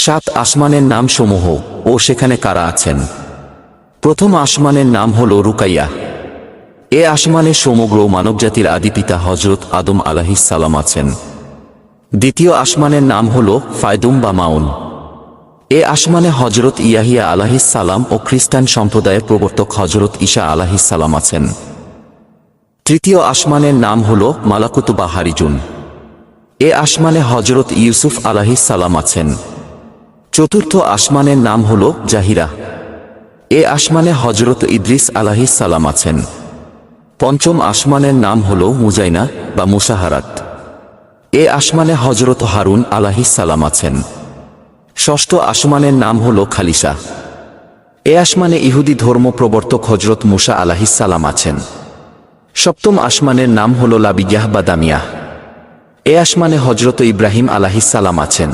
সাত আসমানের নাম সমূহ ও সেখানে কারা আছেন। প্রথম আসমানের নাম হল রুকাইয়া। এ আসমানে সমগ্র মানবজাতির আদিপিতা হজরত আদম আলাইহিস সালাম আছেন। দ্বিতীয় আসমানের নাম হল ফায়দুম বা মাউন। এ আসমানে হজরত ইয়াহিয়া আলাইহিস সালাম ও খ্রিস্টান সম্প্রদায়ের প্রবর্তক হজরত ঈসা আলাইহিস সালাম আছেন। তৃতীয় আসমানের নাম হল মালাকুত বা হারিজুন। এ আসমানে হজরত ইউসুফ আলাইহিস সালাম আছেন। চতুর্থ আসমানের নাম হল জাহিরা। এ আসমানে হজরত ইদ্রিস আলাইহিস সালাম আছেন। পঞ্চম আসমানের নাম হল মুজাইনা বা মুসাহারাত। এ আসমানে হজরত হারুন আলাইহিস সালাম আছেন। ষষ্ঠ আসমানের নাম হল খালিসা। এ আসমানে ইহুদি ধর্ম প্রবর্তক হজরত মুসা আলাইহিস সালাম আছেন। সপ্তম আসমানের নাম হল লাবিয়াহ বা দামিয়াহ। এ আসমানে হজরত ইব্রাহিম আলাইহিস সালাম আছেন।